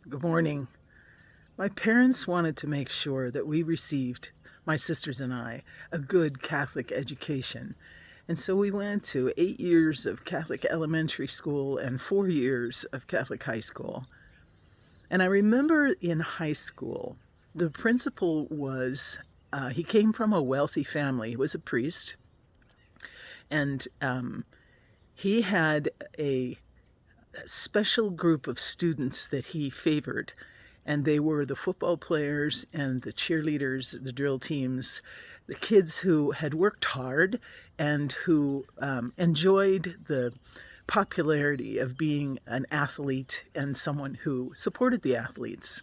Good morning. My parents wanted to make sure that we received, my sisters and I, a good Catholic education. And so we went to 8 years of Catholic elementary school and 4 years of Catholic high school. And I remember in high school, the principal he came from a wealthy family. He was a priest, and he had a special group of students that he favored, and they were the football players and the cheerleaders, the drill teams, the kids who had worked hard and who enjoyed the popularity of being an athlete and someone who supported the athletes.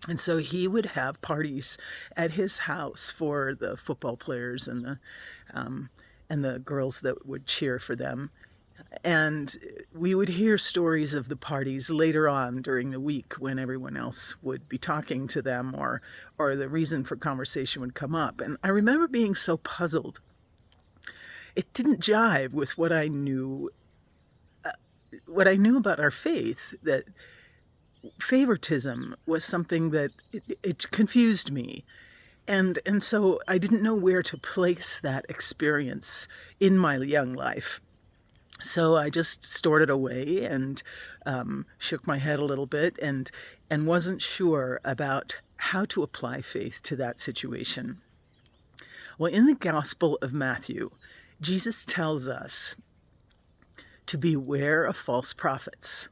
And so he would have parties at his house for the football players and the girls that would cheer for them. And we would hear stories of the parties later on during the week when everyone else would be talking to them, or the reason for conversation would come up. And I remember being so puzzled. It didn't jive with what I knew about our faith, that favoritism was something that it confused me. And so I didn't know where to place that experience in my young life. So I just stored it away and shook my head a little bit and wasn't sure about how to apply faith to that situation. Well, in the Gospel of Matthew, Jesus tells us to beware of false prophets.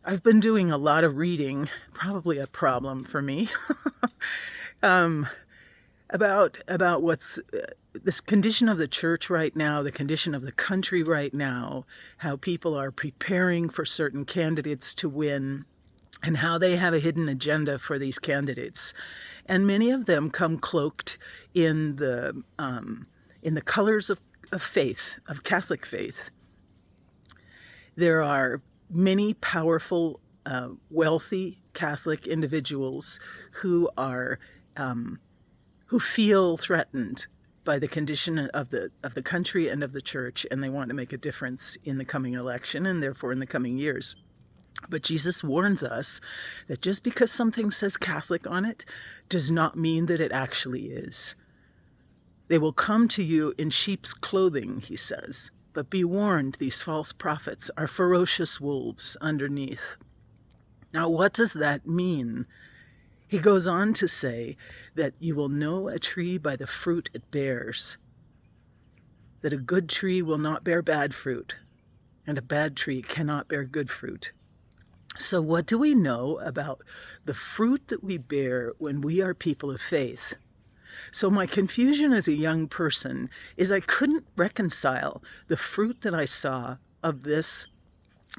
I've been doing a lot of reading, probably a problem for me, about what's this condition of the church right now, the condition of the country right now, how people are preparing for certain candidates to win, and how they have a hidden agenda for these candidates. And many of them come cloaked in the colors of faith, of Catholic faith. There are many powerful, wealthy Catholic individuals who feel threatened by the condition of the country and of the church, and they want to make a difference in the coming election and therefore in the coming years. But Jesus warns us that just because something says Catholic on it does not mean that it actually is. They will come to you in sheep's clothing, he says, but be warned, these false prophets are ferocious wolves underneath. Now, what does that mean? He goes on to say that you will know a tree by the fruit it bears, that a good tree will not bear bad fruit, and a bad tree cannot bear good fruit. So what do we know about the fruit that we bear when we are people of faith? So my confusion as a young person is I couldn't reconcile the fruit that I saw of this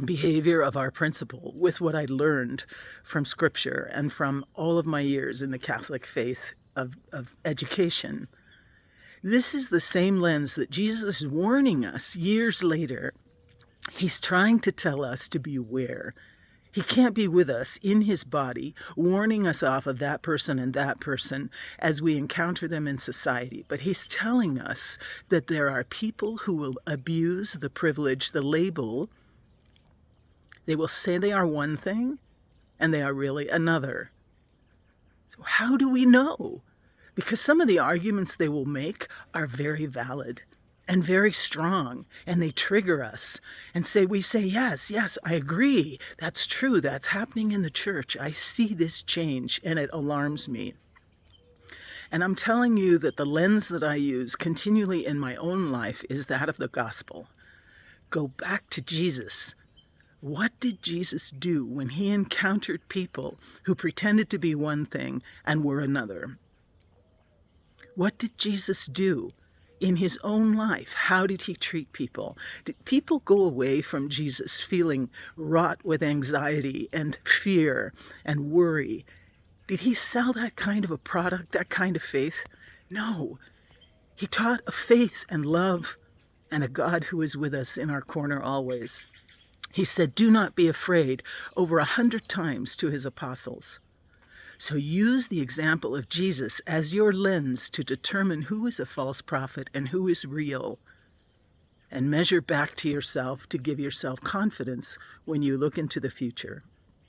behavior of our principal with what I learned from Scripture and from all of my years in the Catholic faith of education. This is the same lens that Jesus is warning us years later. He's trying to tell us to beware. He can't be with us in his body, warning us off of that person and that person as we encounter them in society. But he's telling us that there are people who will abuse the privilege, the label. They will say they are one thing, and they are really another. So how do we know? Because some of the arguments they will make are very valid and very strong, and they trigger us. And we say, yes, I agree. That's true. That's happening in the church. I see this change, and it alarms me. And I'm telling you that the lens that I use continually in my own life is that of the gospel. Go back to Jesus. What did Jesus do when he encountered people who pretended to be one thing and were another? What did Jesus do in his own life? How did he treat people? Did people go away from Jesus feeling wrought with anxiety and fear and worry? Did he sell that kind of a product, that kind of faith? No. He taught a faith and love and a God who is with us in our corner always. He said, "Do not be afraid," over 100 times to his apostles. So use the example of Jesus as your lens to determine who is a false prophet and who is real, and measure back to yourself to give yourself confidence when you look into the future.